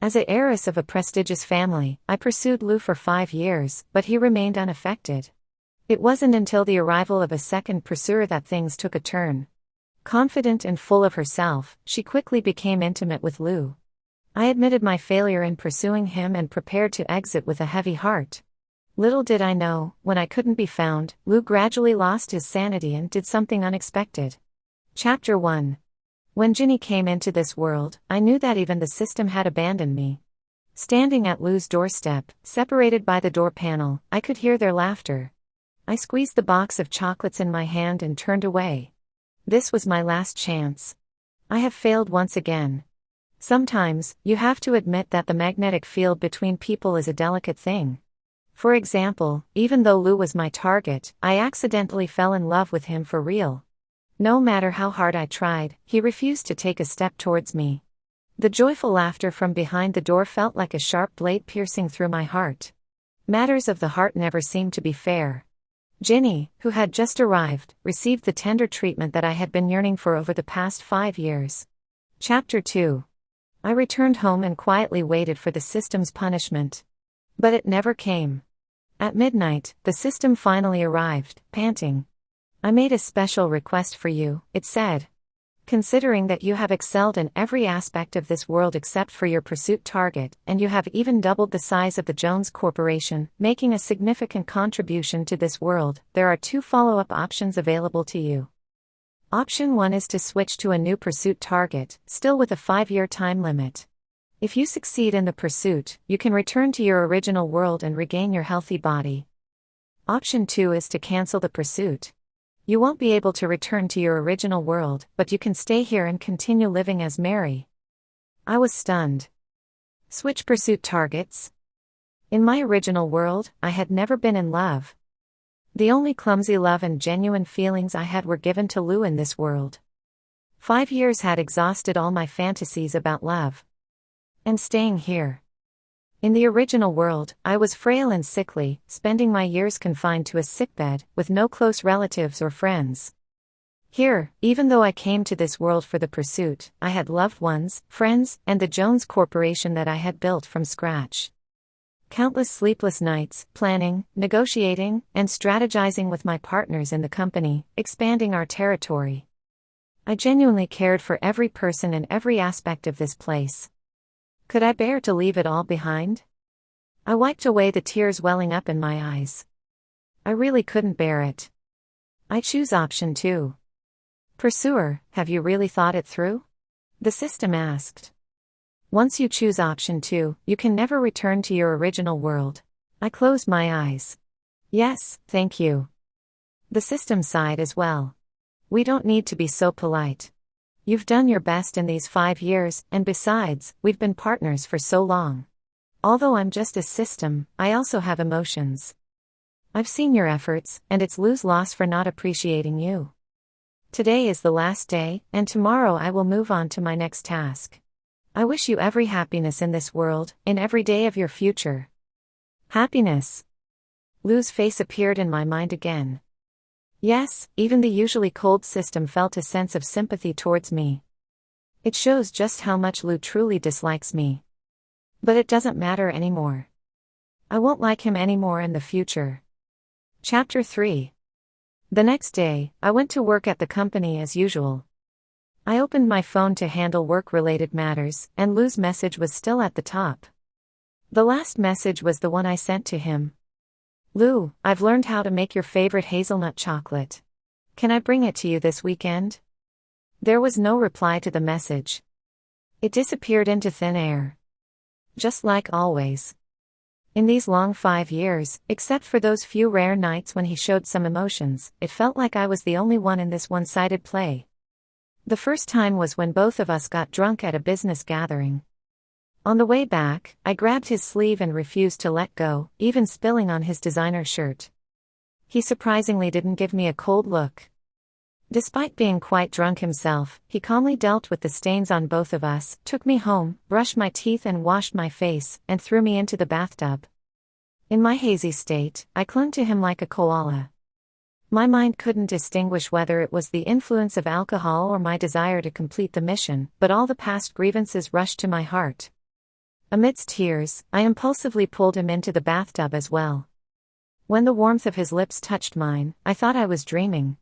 As a heiress of a prestigious family, I pursued Lou for 5 years, but he remained unaffected. It wasn't until the arrival of a second pursuer that things took a turn. Confident and full of herself, she quickly became intimate with Lou. I admitted my failure in pursuing him and prepared to exit with a heavy heart. Little did I know, when I couldn't be found, Lou gradually lost his sanity and did something unexpected. Chapter 1. When Ginny came into this world, I knew that even the system had abandoned me. Standing at Lou's doorstep, separated by the door panel, I could hear their laughter. I squeezed the box of chocolates in my hand and turned away. This was my last chance. I have failed once again. Sometimes, you have to admit that the magnetic field between people is a delicate thing. For example, even though Lou was my target, I accidentally fell in love with him for real. No matter how hard I tried, he refused to take a step towards me. The joyful laughter from behind the door felt like a sharp blade piercing through my heart. Matters of the heart never seem to be fair. Ginny, who had just arrived, received the tender treatment that I had been yearning for over the past 5 years. Chapter 2. I returned home and quietly waited for the system's punishment. But it never came. At midnight, the system finally arrived, panting. "I made a special request for you," it said. "Considering that you have excelled in every aspect of this world except for your pursuit target, and you have even doubled the size of the Jones Corporation, making a significant contribution to this world, there are 2 follow-up options available to you. Option 1 is to switch to a new pursuit target, still with a 5-year time limit. If you succeed in the pursuit, you can return to your original world and regain your healthy body. Option 2 is to cancel the pursuit. You won't be able to return to your original world, but you can stay here and continue living as Mary." I was stunned. Switch pursuit targets? In my original world, I had never been in love. The only clumsy love and genuine feelings I had were given to Lou in this world. 5 years had exhausted all my fantasies about love. And staying here. In the original world, I was frail and sickly, spending my years confined to a sickbed, with no close relatives or friends. Here, even though I came to this world for the pursuit, I had loved ones, friends, and the Jones Corporation that I had built from scratch. Countless sleepless nights, planning, negotiating, and strategizing with my partners in the company, expanding our territory. I genuinely cared for every person and every aspect of this place. Could I bear to leave it all behind? I wiped away the tears welling up in my eyes. I really couldn't bear it. I choose option 2. "Pursuer, have you really thought it through?" the system asked. "Once you choose option 2, you can never return to your original world." I closed my eyes. "Yes, thank you." The system sighed as well. "We don't need to be so polite. You've done your best in these 5 years, and besides, we've been partners for so long. Although I'm just a system, I also have emotions. I've seen your efforts, and it's Lou's loss for not appreciating you. Today is the last day, and tomorrow I will move on to my next task. I wish you every happiness in this world, in every day of your future." Happiness. Lou's face appeared in my mind again. Yes, even the usually cold system felt a sense of sympathy towards me. It shows just how much Lou truly dislikes me. But it doesn't matter anymore. I won't like him anymore in the future. Chapter 3. The next day, I went to work at the company as usual. I opened my phone to handle work-related matters, and Lou's message was still at the top. The last message was the one I sent to him. "Lou, I've learned how to make your favorite hazelnut chocolate. Can I bring it to you this weekend?" There was no reply to the message. It disappeared into thin air. Just like always. In these long 5 years, except for those few rare nights when he showed some emotions, it felt like I was the only one in this one-sided play. The first time was when both of us got drunk at a business gathering. On the way back, I grabbed his sleeve and refused to let go, even spilling on his designer shirt. He surprisingly didn't give me a cold look. Despite being quite drunk himself, he calmly dealt with the stains on both of us, took me home, brushed my teeth and washed my face, and threw me into the bathtub. In my hazy state, I clung to him like a koala. My mind couldn't distinguish whether it was the influence of alcohol or my desire to complete the mission, but all the past grievances rushed to my heart. Amidst tears, I impulsively pulled him into the bathtub as well. When the warmth of his lips touched mine, I thought I was dreaming.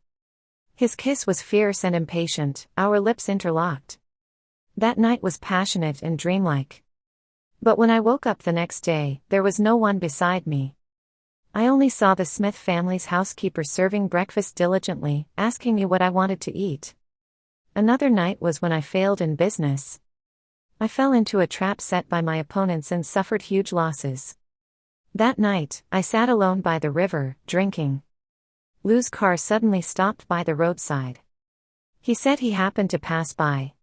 His kiss was fierce and impatient, our lips interlocked. That night was passionate and dreamlike. But when I woke up the next day, there was no one beside me. I only saw the Smith family's housekeeper serving breakfast diligently, asking me what I wanted to eat. Another night was when I failed in business. I fell into a trap set by my opponents and suffered huge losses. That night, I sat alone by the river, drinking. Lou's car suddenly stopped by the roadside. He said he happened to pass by.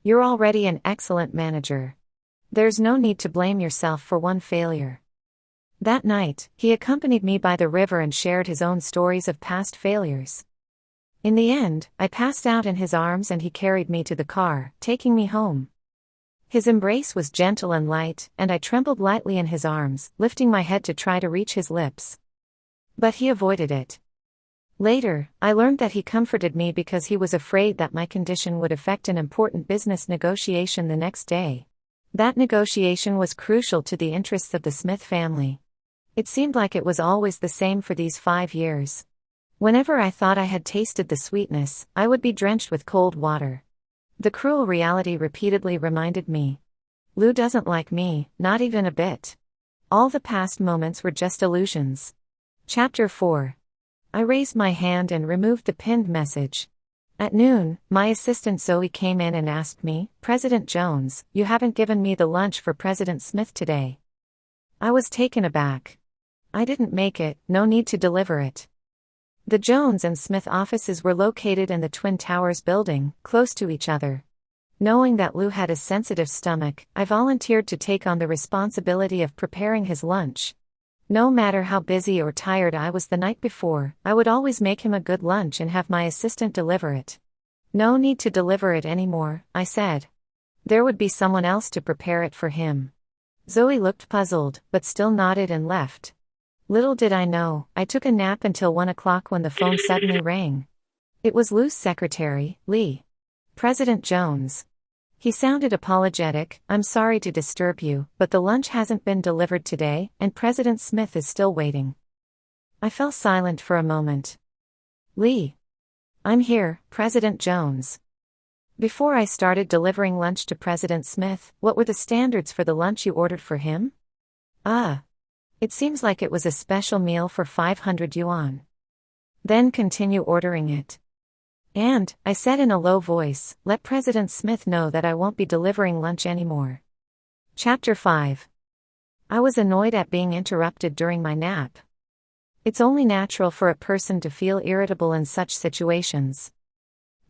"You're already an excellent manager. There's no need to blame yourself for one failure." That night, he accompanied me by the river and shared his own stories of past failures. In the end, I passed out in his arms and he carried me to the car, taking me home. His embrace was gentle and light, and I trembled lightly in his arms, lifting my head to try to reach his lips. But he avoided it. Later, I learned that he comforted me because he was afraid that my condition would affect an important business negotiation the next day. That negotiation was crucial to the interests of the Smith family. It seemed like it was always the same for these 5 years. Whenever I thought I had tasted the sweetness, I would be drenched with cold water. The cruel reality repeatedly reminded me. Lou doesn't like me, not even a bit. All the past moments were just illusions. Chapter 4. I raised my hand and removed the pinned message. At noon, my assistant Zoe came in and asked me, "President Jones, you haven't given me the lunch for President Smith today." I was taken aback. I didn't make it, no need to deliver it. The Jones and Smith offices were located in the Twin Towers building, close to each other. Knowing that Lou had a sensitive stomach, I volunteered to take on the responsibility of preparing his lunch. No matter how busy or tired I was the night before, I would always make him a good lunch and have my assistant deliver it. "No need to deliver it anymore," I said. "There would be someone else to prepare it for him." Zoe looked puzzled, but still nodded and left. Little did I know, I took a nap until 1 o'clock when the phone suddenly rang. It was Lou's secretary, Lee. "President Jones." He sounded apologetic. "I'm sorry to disturb you, but the lunch hasn't been delivered today, and President Smith is still waiting." I fell silent for a moment. "Lee." "I'm here, President Jones." "Before I started delivering lunch to President Smith, what were the standards for the lunch you ordered for him?" It seems like it was a special meal for 500 yuan. "Then continue ordering it." "And," I said in a low voice, "let President Smith know that I won't be delivering lunch anymore." Chapter 5. I was annoyed at being interrupted during my nap. It's only natural for a person to feel irritable in such situations.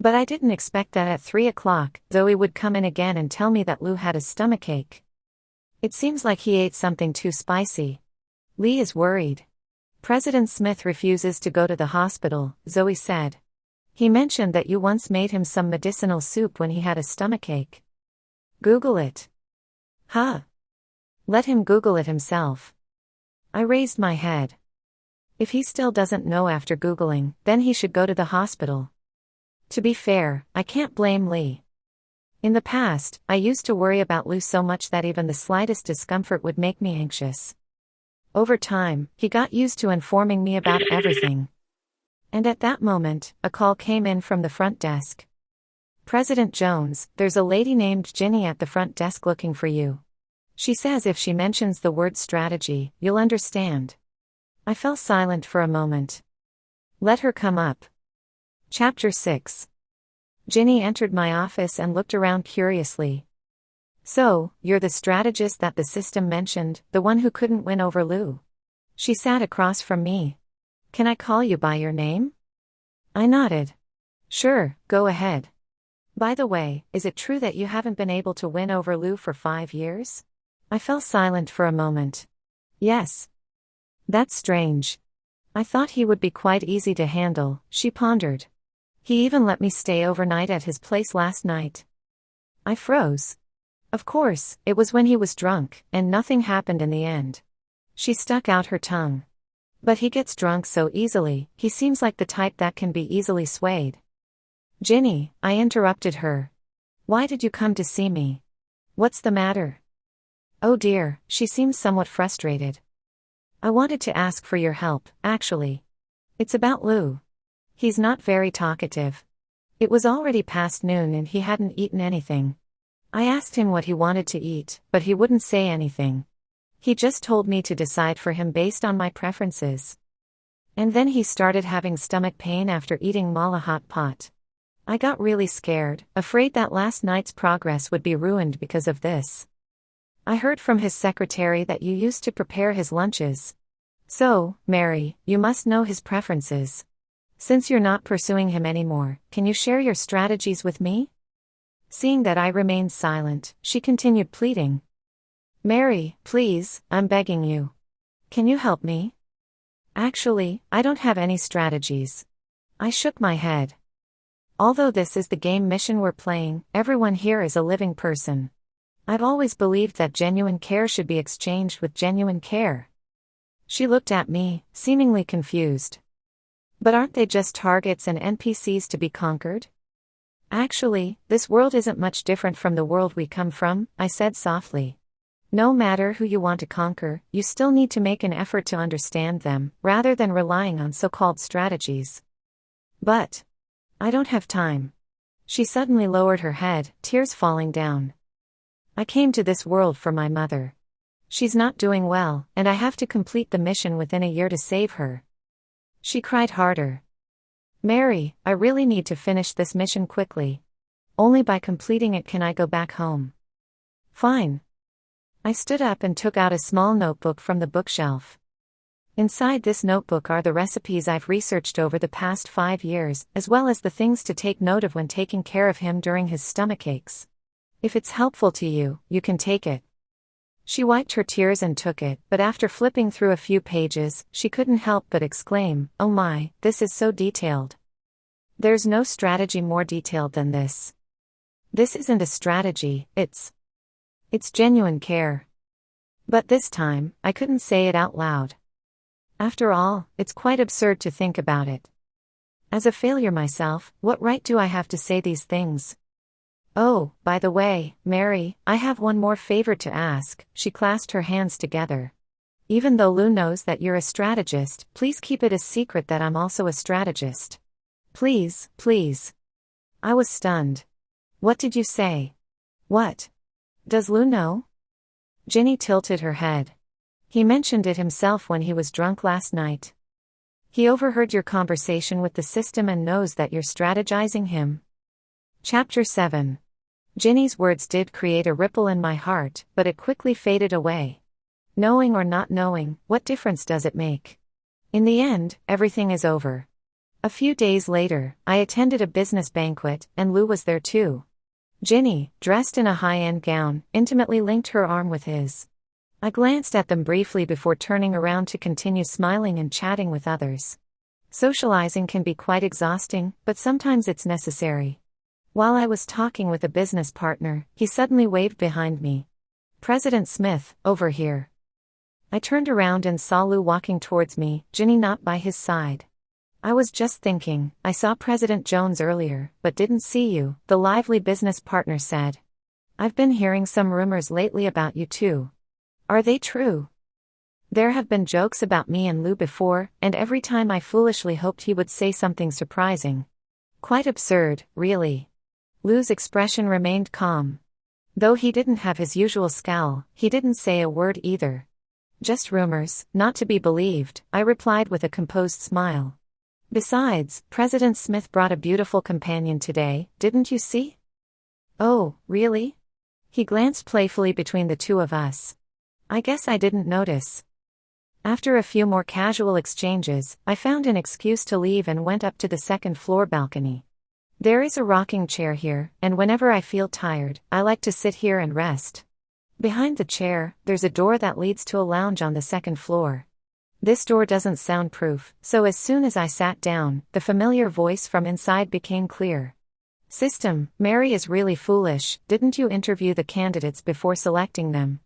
But I didn't expect that at 3 o'clock, Zoe would come in again and tell me that Lou had a stomachache. It seems like he ate something too spicy. Lee is worried. "President Smith refuses to go to the hospital," Zoe said. "He mentioned that you once made him some medicinal soup when he had a stomachache." "Google it." "Huh? Let him Google it himself." I raised my head. If he still doesn't know after Googling, then he should go to the hospital. To be fair, I can't blame Lee. In the past, I used to worry about Lou so much that even the slightest discomfort would make me anxious. Over time, he got used to informing me about everything. And at that moment, a call came in from the front desk. "President Jones, there's a lady named Ginny at the front desk looking for you. She says if she mentions the word strategy, you'll understand." I fell silent for a moment. "Let her come up." Chapter 6. Ginny entered my office and looked around curiously. "So, you're the strategist that the system mentioned, the one who couldn't win over Lou." She sat across from me. "Can I call you by your name?" I nodded. "Sure, go ahead. By the way, is it true that you haven't been able to win over Lou for 5 years? I fell silent for a moment. "Yes. That's strange. I thought he would be quite easy to handle," she pondered. "He even let me stay overnight at his place last night." I froze. Of course, it was when he was drunk, and nothing happened in the end. She stuck out her tongue. "But he gets drunk so easily, he seems like the type that can be easily swayed." "Ginny," I interrupted her. "Why did you come to see me? What's the matter?" Oh dear, she seems somewhat frustrated. I wanted to ask for your help, actually. It's about Lou. He's not very talkative. It was already past noon and he hadn't eaten anything. I asked him what he wanted to eat, but he wouldn't say anything. He just told me to decide for him based on my preferences. And then he started having stomach pain after eating mala hot pot. I got really scared, afraid that last night's progress would be ruined because of this. I heard from his secretary that you used to prepare his lunches. So, Mary, you must know his preferences. Since you're not pursuing him anymore, can you share your strategies with me? Seeing that I remained silent, she continued pleading. Mary, please, I'm begging you. Can you help me? Actually, I don't have any strategies. I shook my head. Although this is the game mission we're playing, everyone here is a living person. I've always believed that genuine care should be exchanged with genuine care. She looked at me, seemingly confused. But aren't they just targets and NPCs to be conquered? Actually, this world isn't much different from the world we come from, I said softly. No matter who you want to conquer, you still need to make an effort to understand them, rather than relying on so-called strategies. But I don't have time. She suddenly lowered her head, tears falling down. I came to this world for my mother. She's not doing well, and I have to complete the mission within a year to save her. She cried harder. Mary, I really need to finish this mission quickly. Only by completing it can I go back home. Fine. I stood up and took out a small notebook from the bookshelf. Inside this notebook are the recipes I've researched over the past 5 years, as well as the things to take note of when taking care of him during his stomach aches. If it's helpful to you, you can take it. She wiped her tears and took it, but after flipping through a few pages, she couldn't help but exclaim, "Oh my, this is so detailed. There's no strategy more detailed than this. This isn't a strategy, it's genuine care." But this time, I couldn't say it out loud. After all, it's quite absurd to think about it. As a failure myself, what right do I have to say these things? Oh, by the way, Mary, I have one more favor to ask. She clasped her hands together. Even though Lou knows that you're a strategist, please keep it a secret that I'm also a strategist. Please, please. I was stunned. What did you say? What? Does Lou know? Ginny tilted her head. He mentioned it himself when he was drunk last night. He overheard your conversation with the system and knows that you're strategizing him. Chapter 7. Ginny's words did create a ripple in my heart, but it quickly faded away. Knowing or not knowing, what difference does it make? In the end, everything is over. A few days later, I attended a business banquet, and Lou was there too. Ginny, dressed in a high-end gown, intimately linked her arm with his. I glanced at them briefly before turning around to continue smiling and chatting with others. Socializing can be quite exhausting, but sometimes it's necessary. While I was talking with a business partner, he suddenly waved behind me. President Smith, over here. I turned around and saw Lou walking towards me, Ginny not by his side. I was just thinking, I saw President Jones earlier, but didn't see you, the lively business partner said. I've been hearing some rumors lately about you too. Are they true? There have been jokes about me and Lou before, and every time I foolishly hoped he would say something surprising. Quite absurd, really. Lou's expression remained calm. Though he didn't have his usual scowl, he didn't say a word either. Just rumors, not to be believed, I replied with a composed smile. Besides, President Smith brought a beautiful companion today, didn't you see? Oh, really? He glanced playfully between the two of us. I guess I didn't notice. After a few more casual exchanges, I found an excuse to leave and went up to the second-floor balcony. There is a rocking chair here, and whenever I feel tired, I like to sit here and rest. Behind the chair, there's a door that leads to a lounge on the second floor. This door doesn't soundproof, so as soon as I sat down, the familiar voice from inside became clear. System, Mary is really foolish, didn't you interview the candidates before selecting them?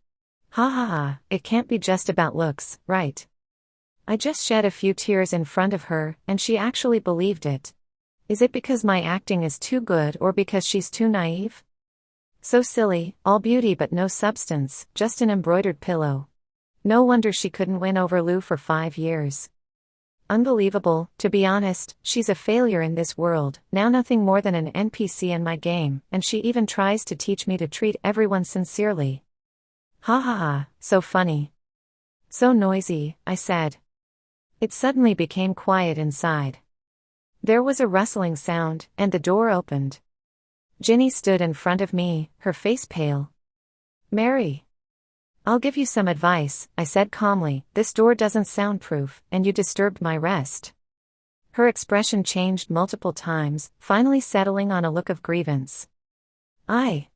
Ha ha ha, it can't be just about looks, right? I just shed a few tears in front of her, and she actually believed it. Is it because my acting is too good or because she's too naive? So silly, all beauty but no substance, just an embroidered pillow. No wonder she couldn't win over Lou for 5 years. Unbelievable. To be honest, she's a failure in this world, now nothing more than an NPC in my game, and she even tries to teach me to treat everyone sincerely. Ha ha ha, so funny. So noisy, I said. It suddenly became quiet inside. There was a rustling sound, and the door opened. Ginny stood in front of me, her face pale. Mary. I'll give you some advice, I said calmly. This door doesn't soundproof, and you disturbed my rest. Her expression changed multiple times, finally settling on a look of grievance. I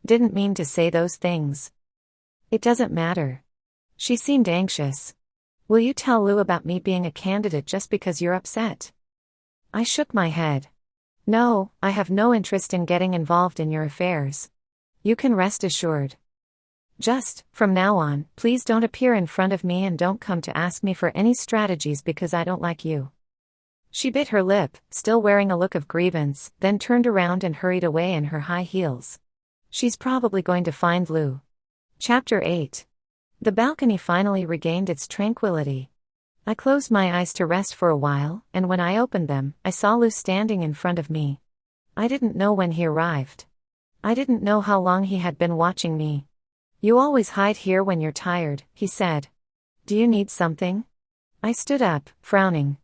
didn't mean to say those things. It doesn't matter. She seemed anxious. Will you tell Lou about me being a candidate just because you're upset? I shook my head. No, I have no interest in getting involved in your affairs. You can rest assured. Just, from now on, please don't appear in front of me and don't come to ask me for any strategies because I don't like you. She bit her lip, still wearing a look of grievance, then turned around and hurried away in her high heels. She's probably going to find Lou. Chapter 8. The balcony finally regained its tranquility. I closed my eyes to rest for a while, and when I opened them, I saw Lou standing in front of me. I didn't know when he arrived. I didn't know how long he had been watching me. You always hide here when you're tired, he said. Do you need something? I stood up, frowning.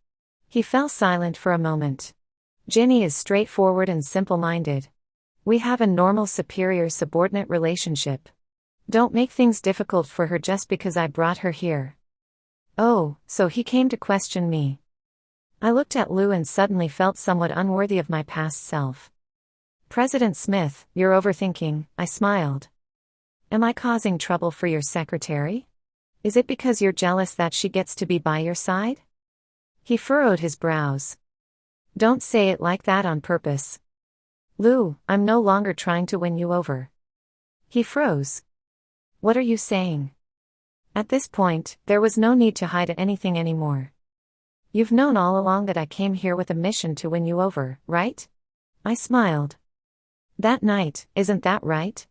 He fell silent for a moment. Ginny is straightforward and simple-minded. We have a normal superior-subordinate relationship. Don't make things difficult for her just because I brought her here. Oh, so he came to question me. I looked at Lou and suddenly felt somewhat unworthy of my past self. President Smith, you're overthinking, I smiled. Am I causing trouble for your secretary? Is it because you're jealous that she gets to be by your side? He furrowed his brows. Don't say it like that on purpose. Lou, I'm no longer trying to win you over. He froze. What are you saying? At this point, there was no need to hide anything anymore. You've known all along that I came here with a mission to win you over, right? I smiled. That night, isn't that right?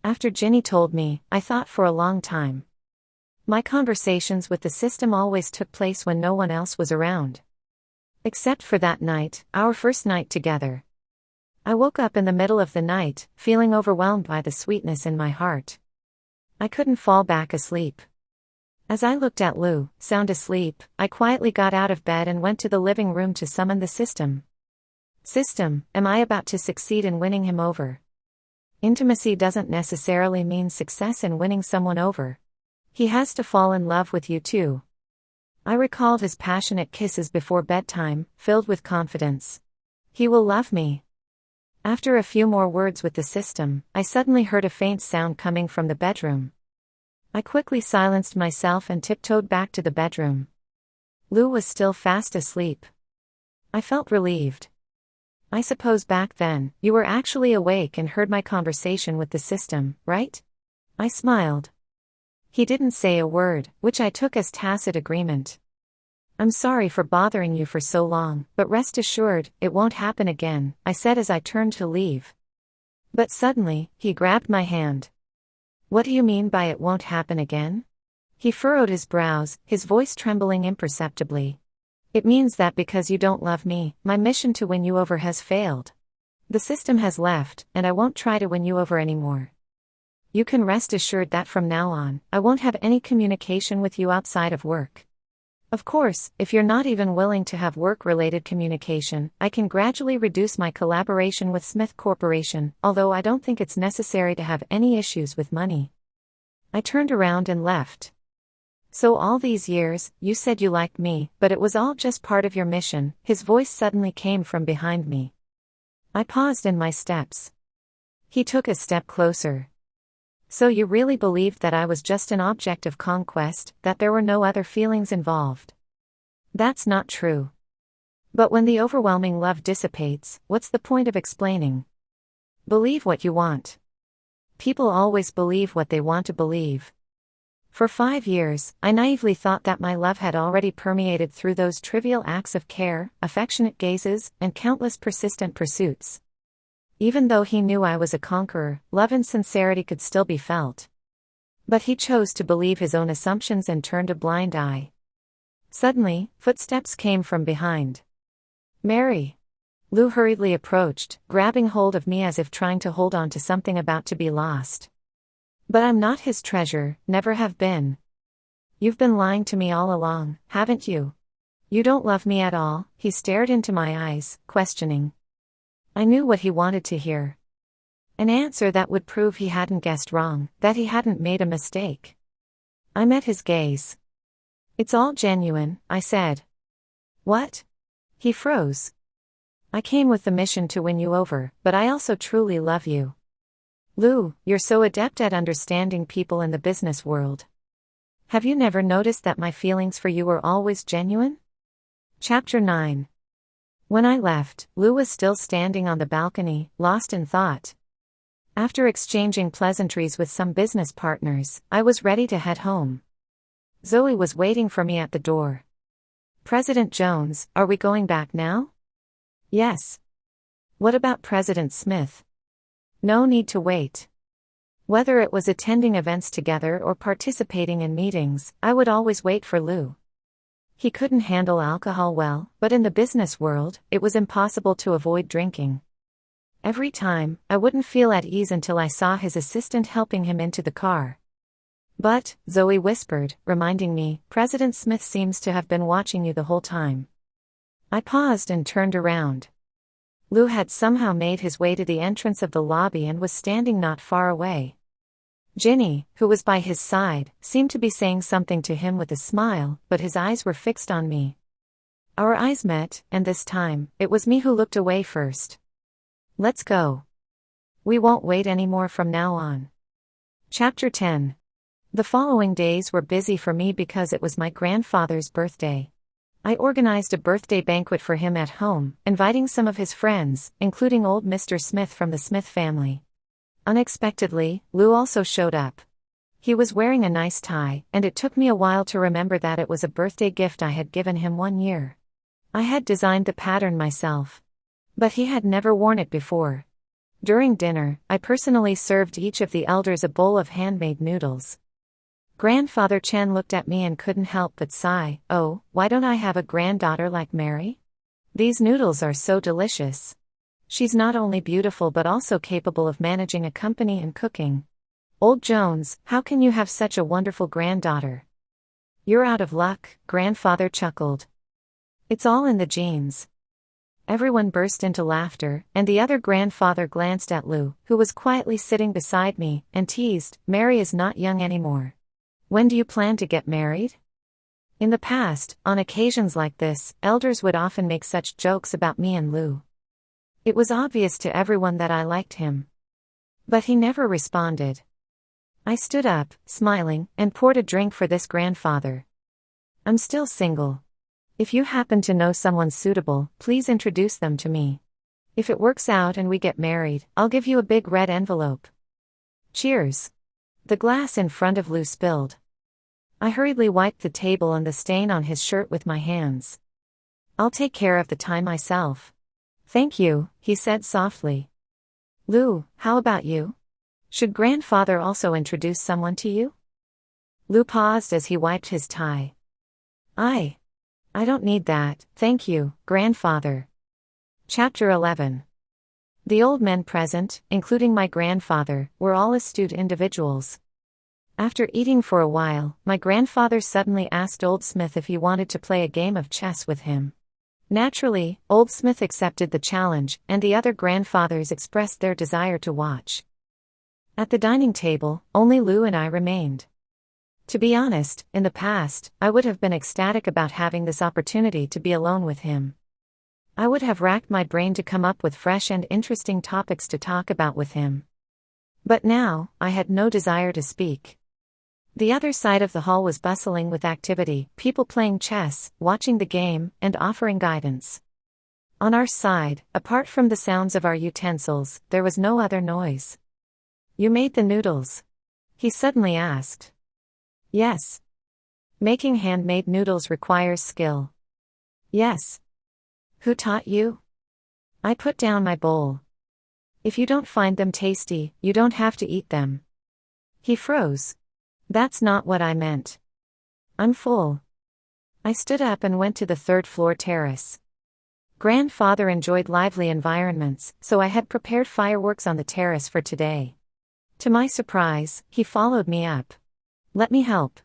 After Ginny told me, I thought for a long time. My conversations with the system always took place when no one else was around. Except for that night, our first night together. I woke up in the middle of the night, feeling overwhelmed by the sweetness in my heart. I couldn't fall back asleep. As I looked at Lou, sound asleep, I quietly got out of bed and went to the living room to summon the system. System, am I about to succeed in winning him over? Intimacy doesn't necessarily mean success in winning someone over. He has to fall in love with you too. I recalled his passionate kisses before bedtime, filled with confidence. He will love me. After a few more words with the system, I suddenly heard a faint sound coming from the bedroom. I quickly silenced myself and tiptoed back to the bedroom. Lou was still fast asleep. I felt relieved. I suppose back then, you were actually awake and heard my conversation with the system, right? I smiled. He didn't say a word, which I took as tacit agreement. I'm sorry for bothering you for so long, but rest assured, it won't happen again, I said as I turned to leave. But suddenly, he grabbed my hand. What do you mean by it won't happen again? He furrowed his brows, his voice trembling imperceptibly. It means that because you don't love me, my mission to win you over has failed. The system has left, and I won't try to win you over anymore. You can rest assured that from now on, I won't have any communication with you outside of work. Of course, if you're not even willing to have work-related communication, I can gradually reduce my collaboration with Smith Corporation, although I don't think it's necessary to have any issues with money. I turned around and left. So all these years, you said you liked me, but it was all just part of your mission. His voice suddenly came from behind me. I paused in my steps. He took a step closer. So you really believed that I was just an object of conquest, that there were no other feelings involved? That's not true. But when the overwhelming love dissipates, what's the point of explaining? Believe what you want. People always believe what they want to believe. For 5 years, I naively thought that my love had already permeated through those trivial acts of care, affectionate gazes, and countless persistent pursuits. Even though he knew I was a conqueror, love and sincerity could still be felt. But he chose to believe his own assumptions and turned a blind eye. Suddenly, footsteps came from behind. "Mary." Lou hurriedly approached, grabbing hold of me as if trying to hold on to something about to be lost. "But I'm not his treasure, never have been. You've been lying to me all along, haven't you? You don't love me at all." He stared into my eyes, questioning. I knew what he wanted to hear. An answer that would prove he hadn't guessed wrong, that he hadn't made a mistake. I met his gaze. "It's all genuine," I said. "What?" He froze. "I came with the mission to win you over, but I also truly love you. Lou, you're so adept at understanding people in the business world. Have you never noticed that my feelings for you were always genuine?" Chapter 9. When I left, Lou was still standing on the balcony, lost in thought. After exchanging pleasantries with some business partners, I was ready to head home. Zoe was waiting for me at the door. "President Jones, are we going back now?" "Yes." "What about President Smith?" "No need to wait." Whether it was attending events together or participating in meetings, I would always wait for Lou. He couldn't handle alcohol well, but in the business world, it was impossible to avoid drinking. Every time, I wouldn't feel at ease until I saw his assistant helping him into the car. "But," Zoe whispered, reminding me, "President Smith seems to have been watching you the whole time." I paused and turned around. Lou had somehow made his way to the entrance of the lobby and was standing not far away. Ginny, who was by his side, seemed to be saying something to him with a smile, but his eyes were fixed on me. Our eyes met, and this time, it was me who looked away first. "Let's go. We won't wait anymore from now on." Chapter 10. The following days were busy for me because it was my grandfather's birthday. I organized a birthday banquet for him at home, inviting some of his friends, including old Mr. Smith from the Smith family. Unexpectedly, Lou also showed up. He was wearing a nice tie, and it took me a while to remember that it was a birthday gift I had given him one year. I had designed the pattern myself. But he had never worn it before. During dinner, I personally served each of the elders a bowl of handmade noodles. Grandfather Chen looked at me and couldn't help but sigh. "Oh, why don't I have a granddaughter like Mary? These noodles are so delicious. She's not only beautiful but also capable of managing a company and cooking. Old Jones, how can you have such a wonderful granddaughter?" "You're out of luck," Grandfather chuckled. "It's all in the genes." Everyone burst into laughter, and the other grandfather glanced at Lou, who was quietly sitting beside me, and teased, "Mary is not young anymore. When do you plan to get married?" In the past, on occasions like this, elders would often make such jokes about me and Lou. It was obvious to everyone that I liked him. But he never responded. I stood up, smiling, and poured a drink for this grandfather. "I'm still single. If you happen to know someone suitable, please introduce them to me. If it works out and we get married, I'll give you a big red envelope." Cheers. The glass in front of Lou spilled. I hurriedly wiped the table and the stain on his shirt with my hands. "I'll take care of the tie myself." "Thank you," he said softly. "Lou, how about you? Should grandfather also introduce someone to you?" Lou paused as he wiped his tie. I don't need that, thank you, grandfather." Chapter 11. The old men present, including my grandfather, were all astute individuals. After eating for a while, my grandfather suddenly asked Old Smith if he wanted to play a game of chess with him. Naturally, Old Smith accepted the challenge, and the other grandfathers expressed their desire to watch. At the dining table, only Lou and I remained. To be honest, in the past, I would have been ecstatic about having this opportunity to be alone with him. I would have racked my brain to come up with fresh and interesting topics to talk about with him. But now, I had no desire to speak. The other side of the hall was bustling with activity, people playing chess, watching the game, and offering guidance. On our side, apart from the sounds of our utensils, there was no other noise. "You made the noodles?" he suddenly asked. "Yes." "Making handmade noodles requires skill." "Yes." "Who taught you?" I put down my bowl. If you don't find them tasty, you don't have to eat them. He froze. That's not what I meant. I'm full. I stood up and went to the third-floor terrace. Grandfather enjoyed lively environments, so I had prepared fireworks on the terrace for today. To my surprise, he followed me up. Let me help.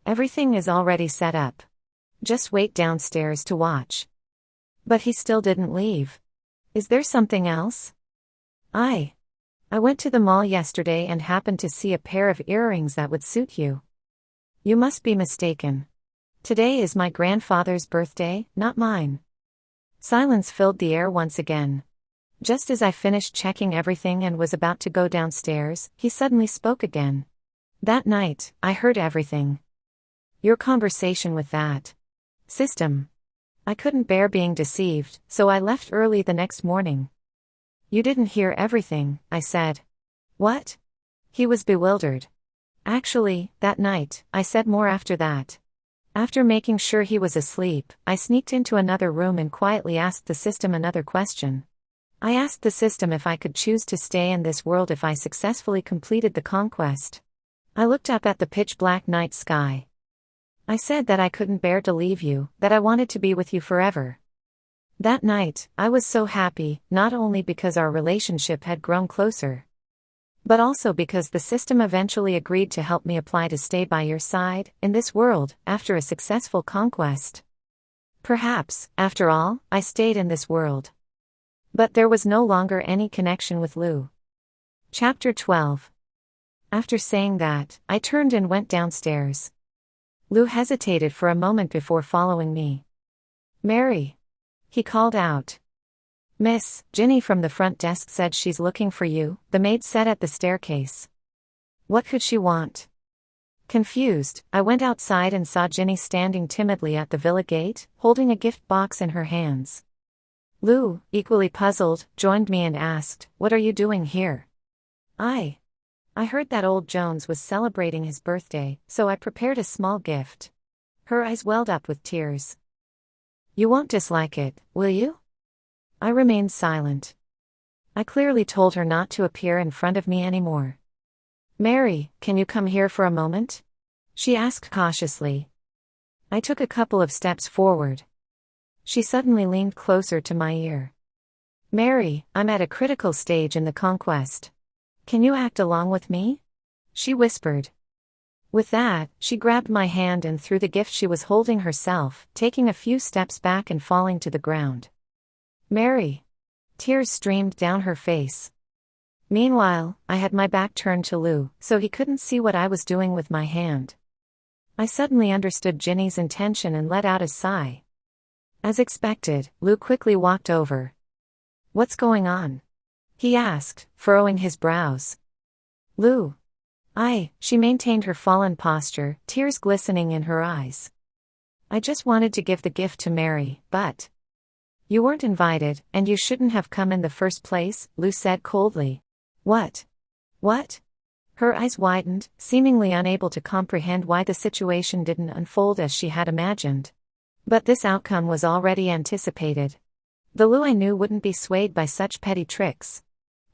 Everything is already set up. Just wait downstairs to watch. But he still didn't leave. Is there something else? I went to the mall yesterday and happened to see a pair of earrings that would suit you. You must be mistaken. Today is my grandfather's birthday, not mine. Silence filled the air once again. Just as I finished checking everything and was about to go downstairs, he suddenly spoke again. That night, I heard everything. Your conversation with that system. I couldn't bear being deceived, so I left early the next morning. You didn't hear everything, I said. What? He was bewildered. Actually, that night, I said more after that. After making sure he was asleep, I sneaked into another room and quietly asked the system another question. I asked the system if I could choose to stay in this world if I successfully completed the conquest. I looked up at the pitch-black night sky. I said that I couldn't bear to leave you, that I wanted to be with you forever. That night, I was so happy, not only because our relationship had grown closer, but also because the system eventually agreed to help me apply to stay by your side, in this world, after a successful conquest. Perhaps, after all, I stayed in this world. But there was no longer any connection with Lou. Chapter 12. After saying that, I turned and went downstairs. Lou hesitated for a moment before following me. Mary. He called out. Miss, Ginny from the front desk said she's looking for you, the maid said at the staircase. What could she want? Confused, I went outside and saw Ginny standing timidly at the villa gate, holding a gift box in her hands. Lou, equally puzzled, joined me and asked, What are you doing here? I heard that old Jones was celebrating his birthday, so I prepared a small gift. Her eyes welled up with tears. You won't dislike it, will you? I remained silent. I clearly told her not to appear in front of me anymore. Mary, can you come here for a moment? She asked cautiously. I took a couple of steps forward. She suddenly leaned closer to my ear. Mary, I'm at a critical stage in the conquest. Can you act along with me? She whispered. With that, she grabbed my hand and threw the gift she was holding herself, taking a few steps back and falling to the ground. Mary. Tears streamed down her face. Meanwhile, I had my back turned to Lou, so he couldn't see what I was doing with my hand. I suddenly understood Ginny's intention and let out a sigh. As expected, Lou quickly walked over. What's going on? He asked, furrowing his brows. Lou. She maintained her fallen posture, tears glistening in her eyes. I just wanted to give the gift to Mary, but you weren't invited, and you shouldn't have come in the first place, Lou said coldly. What? What? Her eyes widened, seemingly unable to comprehend why the situation didn't unfold as she had imagined. But this outcome was already anticipated. The Lou I knew wouldn't be swayed by such petty tricks.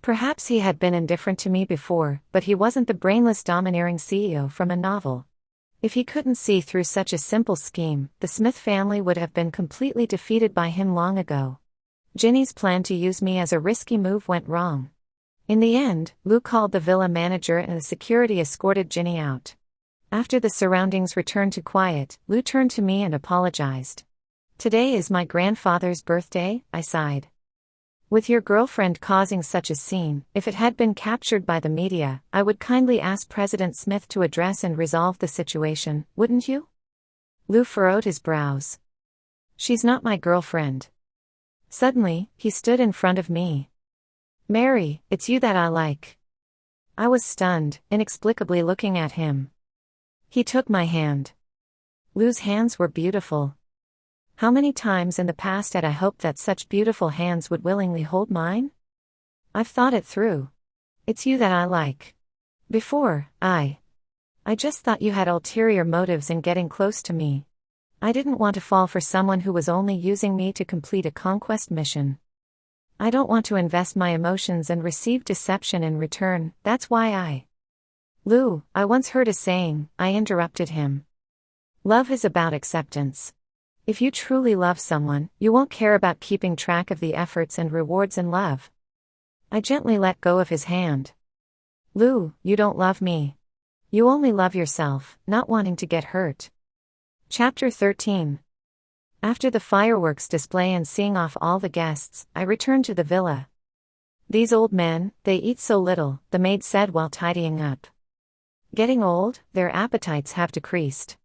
Perhaps he had been indifferent to me before, but he wasn't the brainless domineering CEO from a novel. If he couldn't see through such a simple scheme, the Smith family would have been completely defeated by him long ago. Ginny's plan to use me as a risky move went wrong. In the end, Lou called the villa manager and the security escorted Ginny out. After the surroundings returned to quiet, Lou turned to me and apologized. Today is my grandfather's birthday, I sighed. With your girlfriend causing such a scene, if it had been captured by the media, I would kindly ask President Smith to address and resolve the situation, wouldn't you? Lou furrowed his brows. She's not my girlfriend. Suddenly, he stood in front of me. Mary, it's you that I like. I was stunned, inexplicably looking at him. He took my hand. Lou's hands were beautiful. How many times in the past had I hoped that such beautiful hands would willingly hold mine? I've thought it through. It's you that I like. Before, I just thought you had ulterior motives in getting close to me. I didn't want to fall for someone who was only using me to complete a conquest mission. I don't want to invest my emotions and receive deception in return, that's why Lou, I once heard a saying, I interrupted him. Love is about acceptance. If you truly love someone, you won't care about keeping track of the efforts and rewards in love. I gently let go of his hand. Lou, you don't love me. You only love yourself, not wanting to get hurt. Chapter 13. After the fireworks display and seeing off all the guests, I returned to the villa. These old men, they eat so little, the maid said while tidying up. Getting old, their appetites have decreased.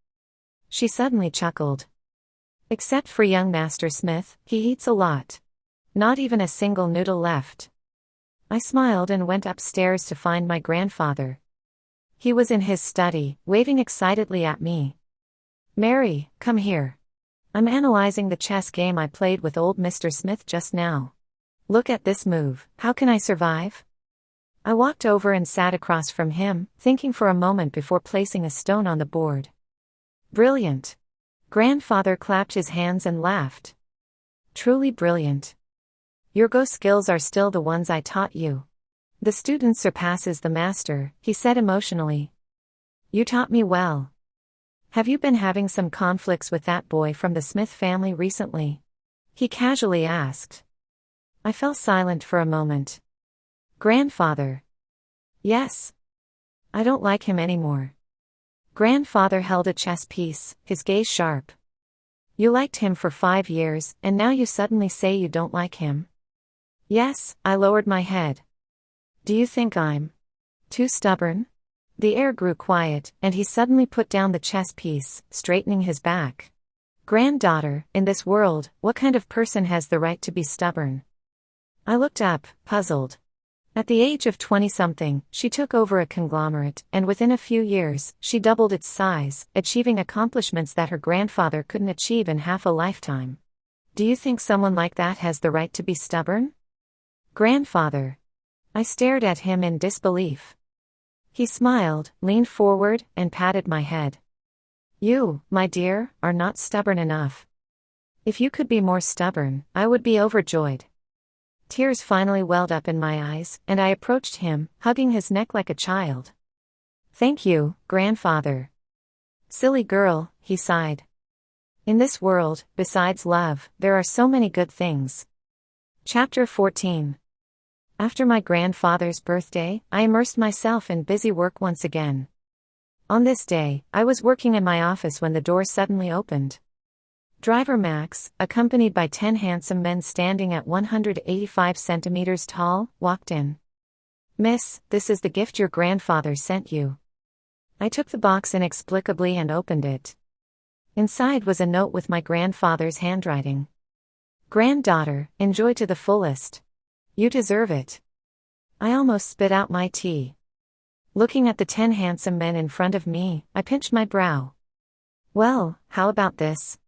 She suddenly chuckled. Except for young Master Smith, he eats a lot. Not even a single noodle left. I smiled and went upstairs to find my grandfather. He was in his study, waving excitedly at me. Mary, come here. I'm analyzing the chess game I played with old Mr. Smith just now. Look at this move, how can I survive? I walked over and sat across from him, thinking for a moment before placing a stone on the board. Brilliant. Grandfather clapped his hands and laughed. Truly brilliant. Your Go skills are still the ones I taught you. The student surpasses the master, he said emotionally. You taught me well. Have you been having some conflicts with that boy from the Smith family recently? He casually asked. I fell silent for a moment. Grandfather. Yes. I don't like him anymore. Grandfather held a chess piece, his gaze sharp. You liked him for 5 years, and now you suddenly say you don't like him? Yes, I lowered my head. Do you think I'm too stubborn? The air grew quiet, and he suddenly put down the chess piece, straightening his back. Granddaughter, in this world, what kind of person has the right to be stubborn? I looked up, puzzled. At the age of 20-something, she took over a conglomerate, and within a few years, she doubled its size, achieving accomplishments that her grandfather couldn't achieve in half a lifetime. Do you think someone like that has the right to be stubborn? Grandfather. I stared at him in disbelief. He smiled, leaned forward, and patted my head. You, my dear, are not stubborn enough. If you could be more stubborn, I would be overjoyed. Tears finally welled up in my eyes, and I approached him, hugging his neck like a child. Thank you, grandfather. Silly girl, he sighed. In this world, besides love, there are so many good things. Chapter 14. After my grandfather's birthday, I immersed myself in busy work once again. On this day, I was working in my office when the door suddenly opened. Driver Max, accompanied by 10 handsome men standing at 185 centimeters tall, walked in. Miss, this is the gift your grandfather sent you. I took the box inexplicably and opened it. Inside was a note with my grandfather's handwriting. Granddaughter, enjoy to the fullest. You deserve it. I almost spit out my tea. Looking at the 10 handsome men in front of me, I pinched my brow. Well, how about this?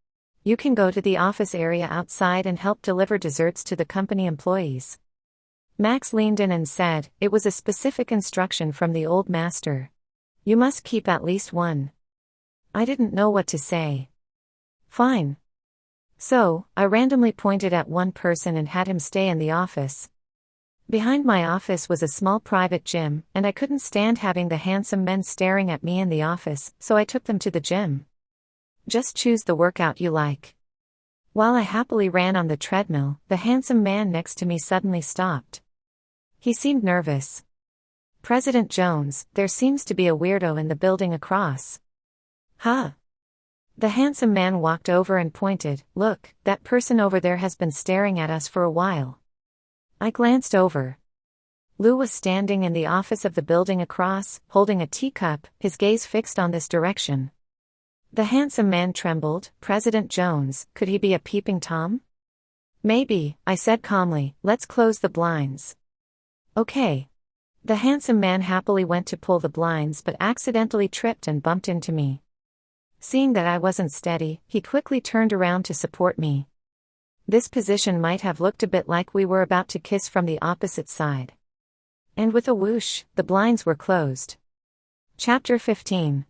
You can go to the office area outside and help deliver desserts to the company employees. Max leaned in and said, it was a specific instruction from the old master. You must keep at least one. I didn't know what to say. Fine. So, I randomly pointed at one person and had him stay in the office. Behind my office was a small private gym, and I couldn't stand having the handsome men staring at me in the office, so I took them to the gym. Just choose the workout you like. While I happily ran on the treadmill, the handsome man next to me suddenly stopped. He seemed nervous. President Jones, there seems to be a weirdo in the building across. Huh? The handsome man walked over and pointed, look, that person over there has been staring at us for a while. I glanced over. Lou was standing in the office of the building across, holding a teacup, his gaze fixed on this direction. The handsome man trembled. President Jones, could he be a peeping Tom? Maybe, I said calmly, let's close the blinds. Okay. The handsome man happily went to pull the blinds but accidentally tripped and bumped into me. Seeing that I wasn't steady, he quickly turned around to support me. This position might have looked a bit like we were about to kiss from the opposite side. And with a whoosh, the blinds were closed. Chapter 15.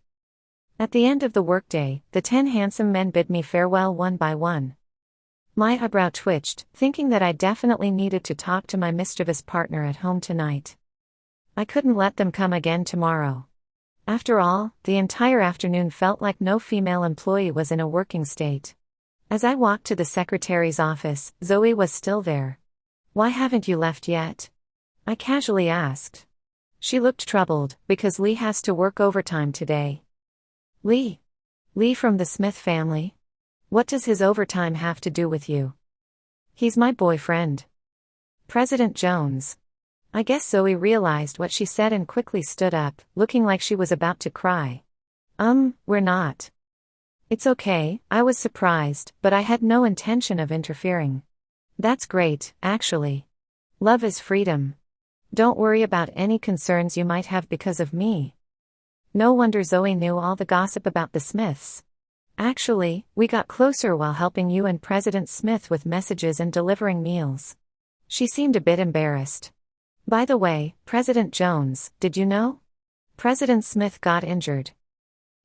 At the end of the workday, the 10 handsome men bid me farewell one by one. My eyebrow twitched, thinking that I definitely needed to talk to my mischievous partner at home tonight. I couldn't let them come again tomorrow. After all, the entire afternoon felt like no female employee was in a working state. As I walked to the secretary's office, Zoe was still there. "Why haven't you left yet?" I casually asked. She looked troubled, because Lee has to work overtime today. Lee? Lee from the Smith family? What does his overtime have to do with you? He's my boyfriend. President Jones. I guess Zoe realized what she said and quickly stood up, looking like she was about to cry. We're not. It's okay, I was surprised, but I had no intention of interfering. That's great, actually. Love is freedom. Don't worry about any concerns you might have because of me. No wonder Zoe knew all the gossip about the Smiths. Actually, we got closer while helping you and President Smith with messages and delivering meals. She seemed a bit embarrassed. By the way, President Jones, did you know? President Smith got injured.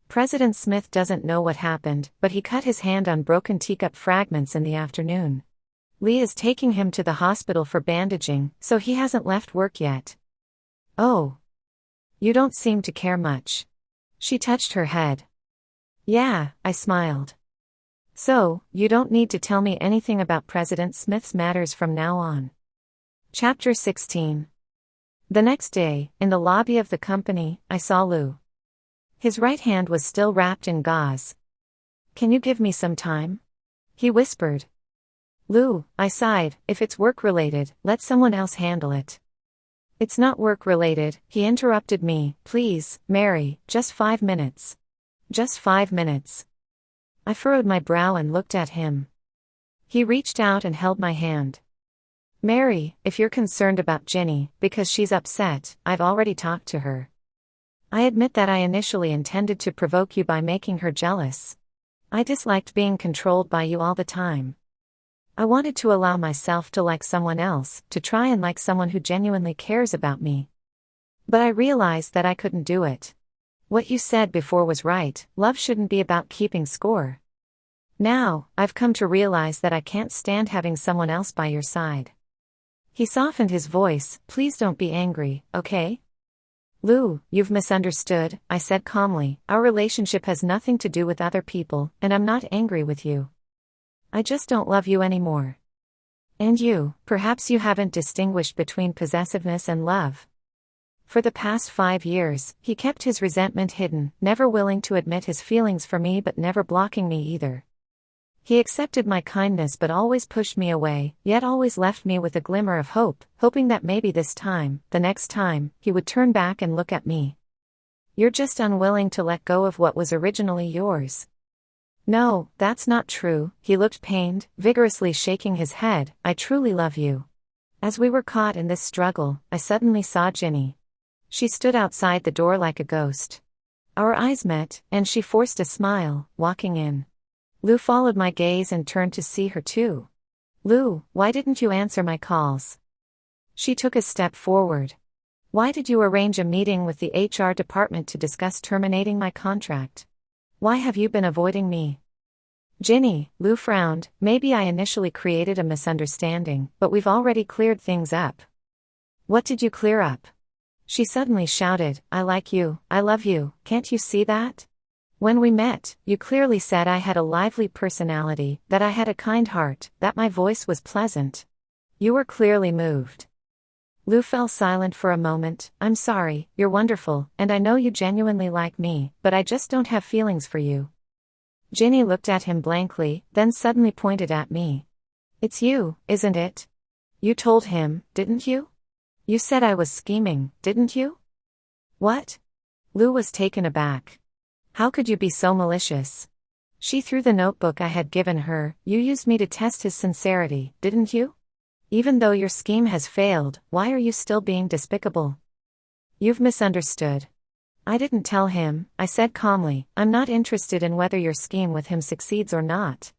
President Smith doesn't know what happened, but he cut his hand on broken teacup fragments in the afternoon. Lee is taking him to the hospital for bandaging, so he hasn't left work yet. Oh. You don't seem to care much. She touched her head. Yeah, I smiled. So, you don't need to tell me anything about President Smith's matters from now on. Chapter 16. The next day, in the lobby of the company, I saw Lou. His right hand was still wrapped in gauze. "Can you give me some time?" he whispered. "Lou," I sighed, "if it's work-related, let someone else handle it." "It's not work-related," he interrupted me. "Please, Mary, just 5 minutes. Just 5 minutes." I furrowed my brow and looked at him. He reached out and held my hand. "Mary, if you're concerned about Ginny, because she's upset, I've already talked to her. I admit that I initially intended to provoke you by making her jealous. I disliked being controlled by you all the time. I wanted to allow myself to like someone else, to try and like someone who genuinely cares about me. But I realized that I couldn't do it. What you said before was right, love shouldn't be about keeping score. Now, I've come to realize that I can't stand having someone else by your side." He softened his voice. "Please don't be angry, okay?" "Lou, you've misunderstood," I said calmly. "Our relationship has nothing to do with other people, and I'm not angry with you. I just don't love you anymore. And you, perhaps you haven't distinguished between possessiveness and love." For the past 5 years, he kept his resentment hidden, never willing to admit his feelings for me but never blocking me either. He accepted my kindness but always pushed me away, yet always left me with a glimmer of hope, hoping that maybe this time, the next time, he would turn back and look at me. "You're just unwilling to let go of what was originally yours." "No, that's not true," he looked pained, vigorously shaking his head. "I truly love you." As we were caught in this struggle, I suddenly saw Ginny. She stood outside the door like a ghost. Our eyes met, and she forced a smile, walking in. Lou followed my gaze and turned to see her too. "Lou, why didn't you answer my calls?" She took a step forward. "Why did you arrange a meeting with the HR department to discuss terminating my contract? Why have you been avoiding me?" "Ginny," Lou frowned, "maybe I initially created a misunderstanding, but we've already cleared things up." "What did you clear up?" She suddenly shouted, "I like you, I love you, can't you see that? When we met, you clearly said I had a lively personality, that I had a kind heart, that my voice was pleasant. You were clearly moved." Lou fell silent for a moment. "I'm sorry, you're wonderful, and I know you genuinely like me, but I just don't have feelings for you." Ginny looked at him blankly, then suddenly pointed at me. "It's you, isn't it? You told him, didn't you? You said I was scheming, didn't you?" "What?" Lou was taken aback. "How could you be so malicious?" She threw the notebook I had given her. "You used me to test his sincerity, didn't you? Even though your scheme has failed, why are you still being despicable?" "You've misunderstood. I didn't tell him," I said calmly. "I'm not interested in whether your scheme with him succeeds or not."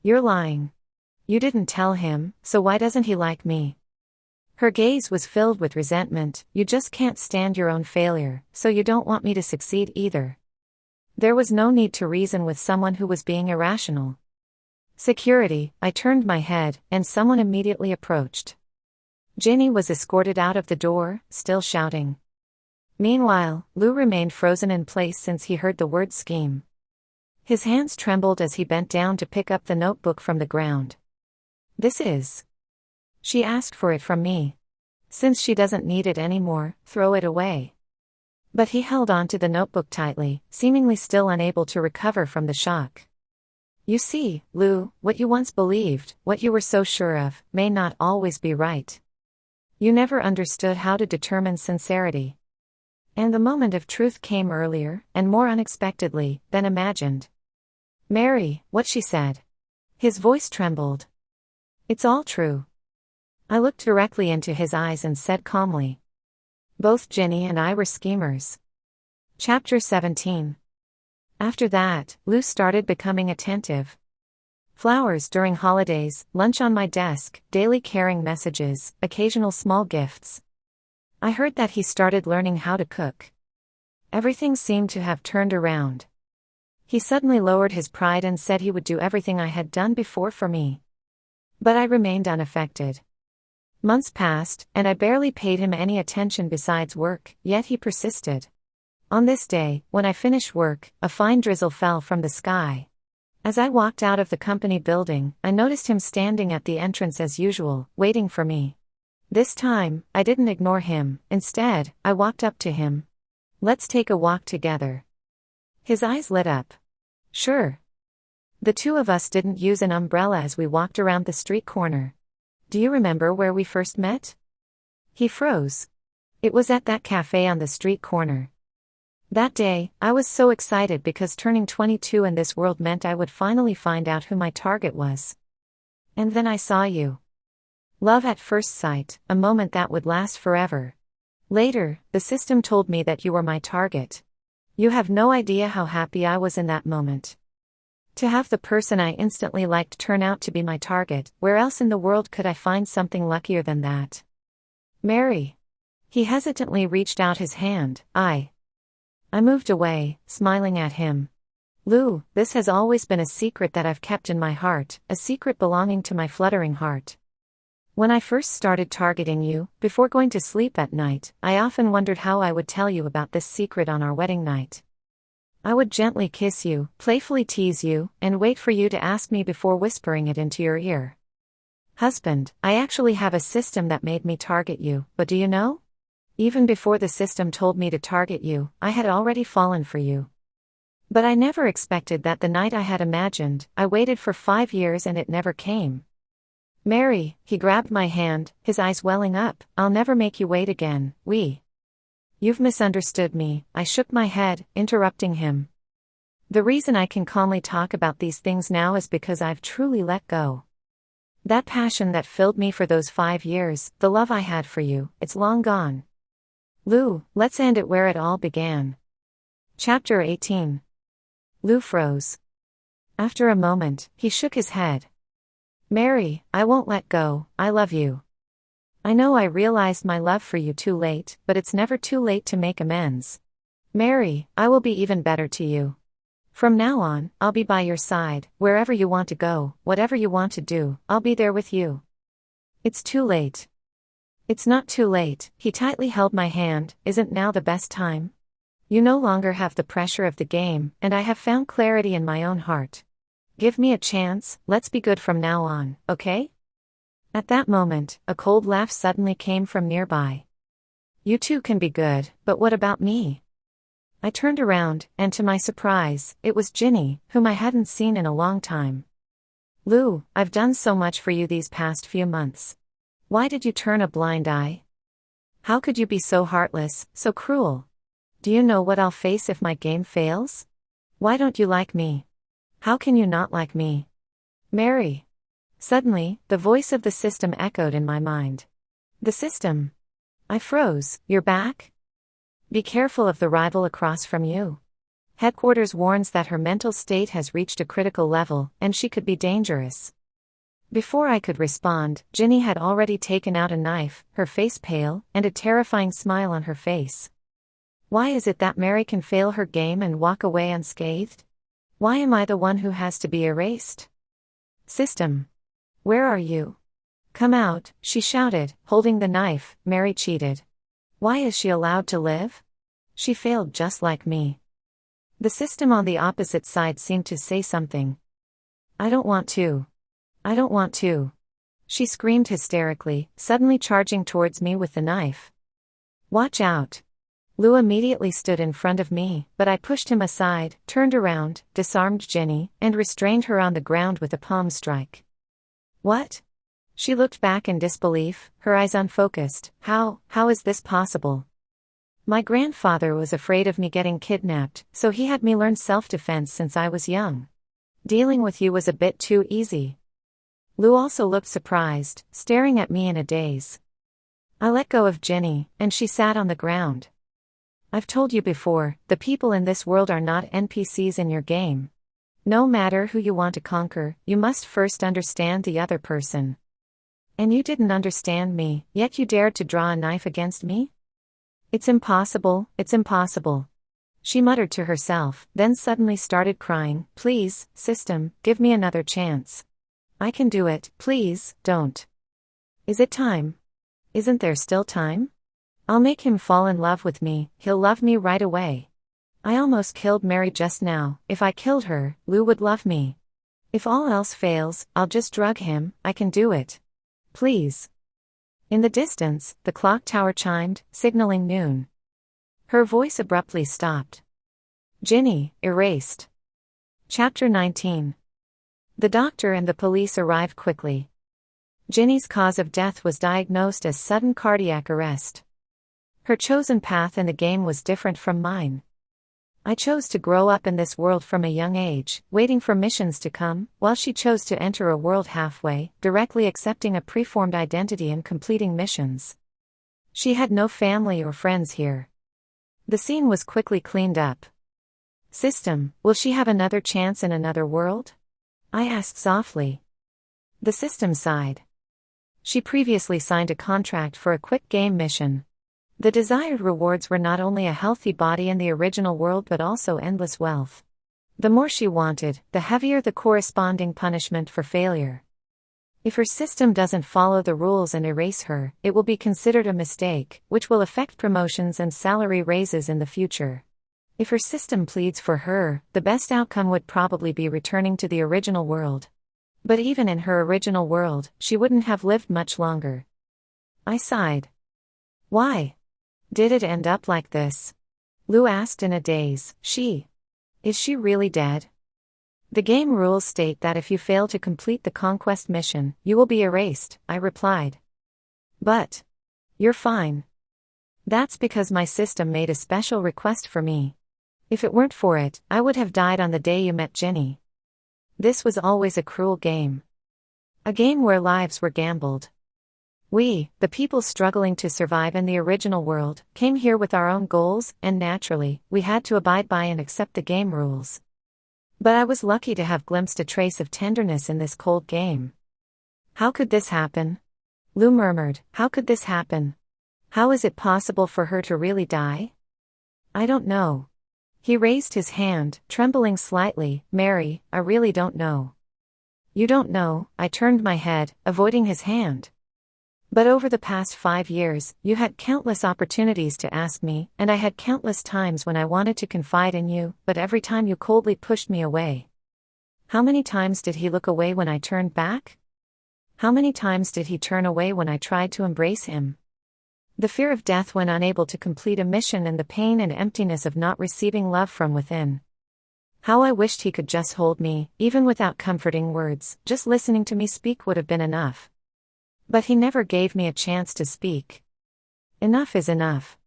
"You're lying. You didn't tell him, so why doesn't he like me?" Her gaze was filled with resentment. "You just can't stand your own failure, so you don't want me to succeed either." There was no need to reason with someone who was being irrational. Security. I turned my head, and someone immediately approached. Ginny was escorted out of the door, still shouting. Meanwhile, Lou remained frozen in place since he heard the word scheme. His hands trembled as he bent down to pick up the notebook from the ground. This is. She asked for it from me. Since she doesn't need it anymore, throw it away. But he held on to the notebook tightly, seemingly still unable to recover from the shock. You see, Lou, what you once believed, what you were so sure of, may not always be right. You never understood how to determine sincerity. And the moment of truth came earlier, and more unexpectedly, than imagined. Mary, what she said. His voice trembled. It's all true. I looked directly into his eyes and said calmly. Both Ginny and I were schemers. Chapter 17. After that, Lou started becoming attentive. Flowers during holidays, lunch on my desk, daily caring messages, occasional small gifts. I heard that he started learning how to cook. Everything seemed to have turned around. He suddenly lowered his pride and said he would do everything I had done before for me. But I remained unaffected. Months passed, and I barely paid him any attention besides work, yet he persisted. On this day, when I finished work, a fine drizzle fell from the sky. As I walked out of the company building, I noticed him standing at the entrance as usual, waiting for me. This time, I didn't ignore him. Instead, I walked up to him. Let's take a walk together. His eyes lit up. Sure. The two of us didn't use an umbrella as we walked around the street corner. Do you remember where we first met? He froze. It was at that cafe on the street corner. That day, I was so excited because turning 22 in this world meant I would finally find out who my target was. And then I saw you. Love at first sight, a moment that would last forever. Later, the system told me that you were my target. You have no idea how happy I was in that moment. To have the person I instantly liked turn out to be my target, where else in the world could I find something luckier than that? Mary. He hesitantly reached out his hand. I moved away, smiling at him. Lou, this has always been a secret that I've kept in my heart, a secret belonging to my fluttering heart. When I first started targeting you, before going to sleep at night, I often wondered how I would tell you about this secret on our wedding night. I would gently kiss you, playfully tease you, and wait for you to ask me before whispering it into your ear. Husband, I actually have a system that made me target you, but do you know? Even before the system told me to target you, I had already fallen for you. But I never expected that the night I had imagined. I waited for 5 years and it never came. Mary, he grabbed my hand, his eyes welling up. I'll never make you wait again, You've misunderstood me. I shook my head, interrupting him. The reason I can calmly talk about these things now is because I've truly let go. That passion that filled me for those 5 years, the love I had for you, it's long gone. Lou, let's end it where it all began. Chapter 18. Lou froze. After a moment, he shook his head. Mary, I won't let go. I love you. I know I realized my love for you too late, but it's never too late to make amends. Mary, I will be even better to you. From now on, I'll be by your side, wherever you want to go, whatever you want to do, I'll be there with you. It's too late. It's not too late. He tightly held my hand. Isn't now the best time? You no longer have the pressure of the game, and I have found clarity in my own heart. Give me a chance, let's be good from now on, okay? At that moment, a cold laugh suddenly came from nearby. You two can be good, but what about me? I turned around, and to my surprise, it was Ginny, whom I hadn't seen in a long time. Lou, I've done so much for you these past few months. Why did you turn a blind eye? How could you be so heartless, so cruel? Do you know what I'll face if my game fails? Why don't you like me? How can you not like me? Mary. Suddenly, the voice of the system echoed in my mind. The system. I froze. You're back? Be careful of the rival across from you. Headquarters warns that her mental state has reached a critical level, and she could be dangerous. Before I could respond, Ginny had already taken out a knife, her face pale, and a terrifying smile on her face. Why is it that Mary can fail her game and walk away unscathed? Why am I the one who has to be erased? System. Where are you? Come out, she shouted, holding the knife. Mary cheated. Why is she allowed to live? She failed just like me. The system on the opposite side seemed to say something. I don't want to. I don't want to. She screamed hysterically, suddenly charging towards me with the knife. Watch out. Lou immediately stood in front of me, but I pushed him aside, turned around, disarmed Ginny, and restrained her on the ground with a palm strike. What? She looked back in disbelief, her eyes unfocused. How is this possible? My grandfather was afraid of me getting kidnapped, so he had me learn self-defense since I was young. Dealing with you was a bit too easy. Lou also looked surprised, staring at me in a daze. I let go of Ginny, and she sat on the ground. I've told you before, the people in this world are not NPCs in your game. No matter who you want to conquer, you must first understand the other person. And you didn't understand me, yet you dared to draw a knife against me? It's impossible, it's impossible. She muttered to herself, then suddenly started crying. Please, system, give me another chance. I can do it, please, don't. Is it time? Isn't there still time? I'll make him fall in love with me, he'll love me right away. I almost killed Mary just now. If I killed her, Lou would love me. If all else fails, I'll just drug him. I can do it. Please. In the distance, the clock tower chimed, signaling noon. Her voice abruptly stopped. Ginny, erased. Chapter 19. The doctor and the police arrived quickly. Ginny's cause of death was diagnosed as sudden cardiac arrest. Her chosen path in the game was different from mine. I chose to grow up in this world from a young age, waiting for missions to come, while she chose to enter a world halfway, directly accepting a preformed identity and completing missions. She had no family or friends here. The scene was quickly cleaned up. System, will she have another chance in another world? I asked softly. The system sighed. She previously signed a contract for a quick game mission. The desired rewards were not only a healthy body in the original world but also endless wealth. The more she wanted, the heavier the corresponding punishment for failure. If her system doesn't follow the rules and erase her, it will be considered a mistake, which will affect promotions and salary raises in the future. If her system pleads for her, the best outcome would probably be returning to the original world. But even in her original world, she wouldn't have lived much longer. I sighed. Why? Did it end up like this? Lou asked in a daze. Is she really dead? The game rules state that if you fail to complete the conquest mission, you will be erased, I replied. But you're fine. That's because my system made a special request for me. If it weren't for it, I would have died on the day you met Ginny. This was always a cruel game. A game where lives were gambled. We, the people struggling to survive in the original world, came here with our own goals, and naturally, we had to abide by and accept the game rules. But I was lucky to have glimpsed a trace of tenderness in this cold game. How could this happen? Lou murmured, how could this happen? How is it possible for her to really die? I don't know. He raised his hand, trembling slightly. Mary, I really don't know. You don't know, I turned my head, avoiding his hand. But over the past 5 years, you had countless opportunities to ask me, and I had countless times when I wanted to confide in you, but every time you coldly pushed me away. How many times did he look away when I turned back? How many times did he turn away when I tried to embrace him? The fear of death when unable to complete a mission and the pain and emptiness of not receiving love from within. How I wished he could just hold me, even without comforting words. Just listening to me speak would have been enough. But he never gave me a chance to speak. Enough is enough.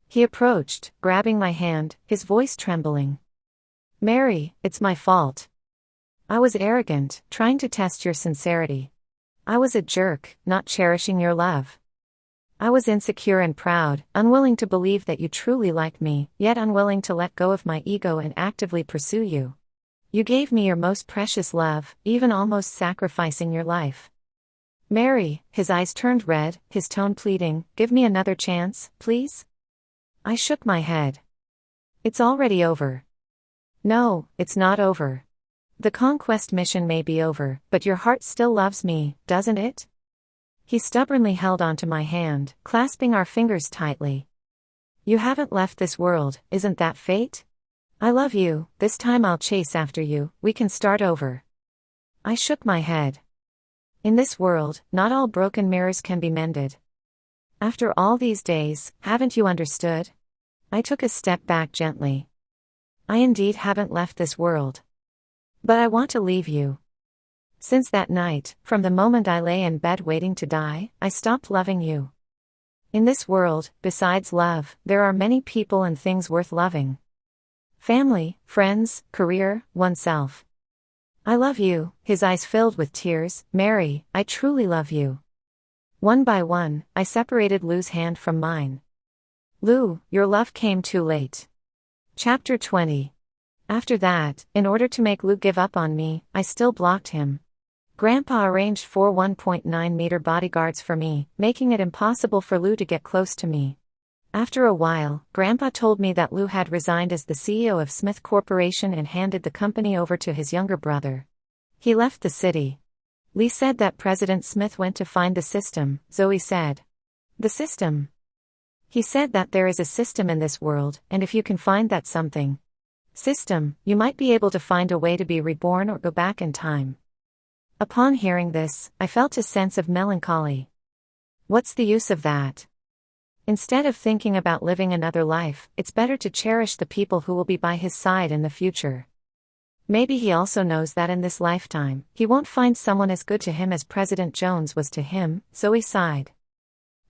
He approached, grabbing my hand, his voice trembling. Mary, it's my fault. I was arrogant, trying to test your sincerity. I was a jerk, not cherishing your love. I was insecure and proud, unwilling to believe that you truly liked me, yet unwilling to let go of my ego and actively pursue you. You gave me your most precious love, even almost sacrificing your life. Mary, his eyes turned red, his tone pleading, give me another chance, please? I shook my head. It's already over. No, it's not over. The conquest mission may be over, but your heart still loves me, doesn't it? He stubbornly held onto my hand, clasping our fingers tightly. You haven't left this world, isn't that fate? I love you, this time I'll chase after you, we can start over. I shook my head. In this world, not all broken mirrors can be mended. After all these days, haven't you understood? I took a step back gently. I indeed haven't left this world. But I want to leave you. Since that night, from the moment I lay in bed waiting to die, I stopped loving you. In this world, besides love, there are many people and things worth loving. Family, friends, career, oneself. I love you, his eyes filled with tears. Mary, I truly love you. One by one, I separated Lou's hand from mine. Lou, your love came too late. Chapter 20. After that, in order to make Lou give up on me, I still blocked him. Grandpa arranged 4 1.9-meter bodyguards for me, making it impossible for Lou to get close to me. After a while, Grandpa told me that Lou had resigned as the CEO of Smith Corporation and handed the company over to his younger brother. He left the city. Lee said that President Smith went to find the system, Zoe said. The system? He said that there is a system in this world, and if you can find that system, you might be able to find a way to be reborn or go back in time. Upon hearing this, I felt a sense of melancholy. What's the use of that? Instead of thinking about living another life, it's better to cherish the people who will be by his side in the future. Maybe he also knows that in this lifetime, he won't find someone as good to him as President Jones was to him, Zoe sighed.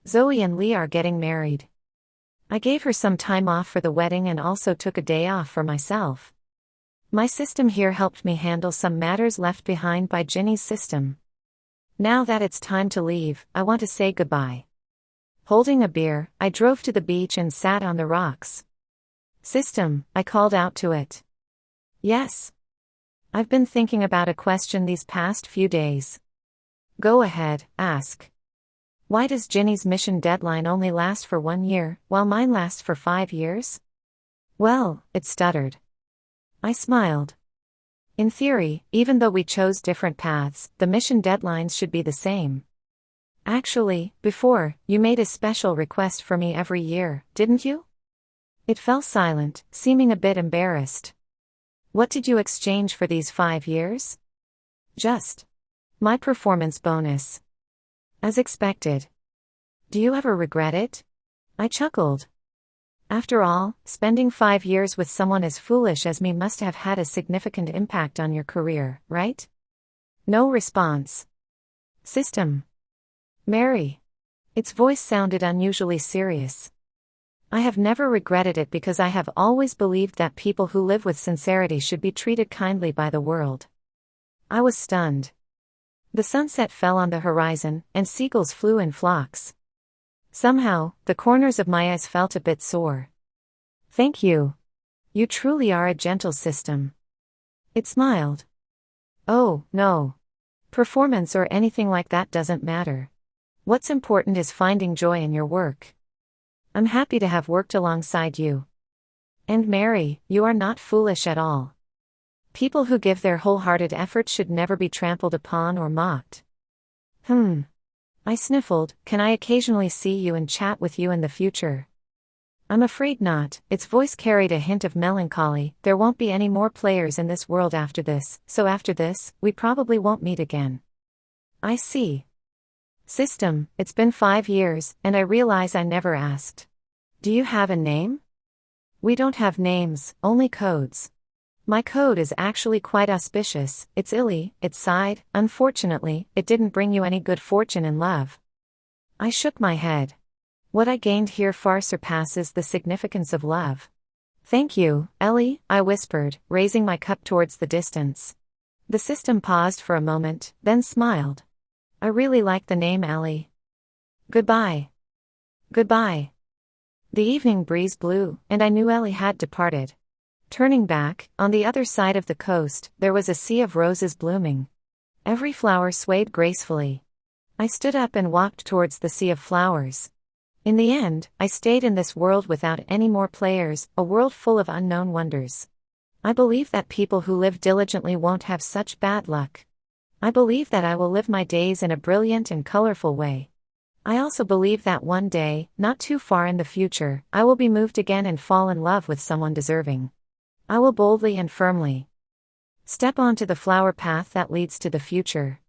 Zoe and Lee are getting married. I gave her some time off for the wedding and also took a day off for myself. My system here helped me handle some matters left behind by Ginny's system. Now that it's time to leave, I want to say goodbye. Holding a beer, I drove to the beach and sat on the rocks. System, I called out to it. Yes. I've been thinking about a question these past few days. Go ahead, ask. Why does Ginny's mission deadline only last for 1 year, while mine lasts for 5 years? Well, it stuttered. I smiled. In theory, even though we chose different paths, the mission deadlines should be the same. Actually, before, you made a special request for me every year, didn't you? It fell silent, seeming a bit embarrassed. What did you exchange for these 5 years? Just my performance bonus. As expected. Do you ever regret it? I chuckled. After all, spending 5 years with someone as foolish as me must have had a significant impact on your career, right? No response. System. Mary. Its voice sounded unusually serious. I have never regretted it because I have always believed that people who live with sincerity should be treated kindly by the world. I was stunned. The sunset fell on the horizon, and seagulls flew in flocks. Somehow, the corners of my eyes felt a bit sore. Thank you. You truly are a gentle system. It smiled. Oh, no. Performance or anything like that doesn't matter. What's important is finding joy in your work. I'm happy to have worked alongside you. And Mary, you are not foolish at all. People who give their wholehearted effort should never be trampled upon or mocked. I sniffled. Can I occasionally see you and chat with you in the future? I'm afraid not. Its voice carried a hint of melancholy. There won't be any more players in this world after this, so after this, we probably won't meet again. I see. System, it's been 5 years, and I realize I never asked. Do you have a name? We don't have names, only codes. My code is actually quite auspicious. It's Illy, it sighed. Unfortunately, it didn't bring you any good fortune in love. I shook my head. What I gained here far surpasses the significance of love. Thank you, Ellie, I whispered, raising my cup towards the distance. The system paused for a moment, then smiled. I really like the name Ellie. Goodbye. Goodbye. The evening breeze blew, and I knew Ellie had departed. Turning back, on the other side of the coast, there was a sea of roses blooming. Every flower swayed gracefully. I stood up and walked towards the sea of flowers. In the end, I stayed in this world without any more players, a world full of unknown wonders. I believe that people who live diligently won't have such bad luck. I believe that I will live my days in a brilliant and colorful way. I also believe that one day, not too far in the future, I will be moved again and fall in love with someone deserving. I will boldly and firmly step onto the flower path that leads to the future.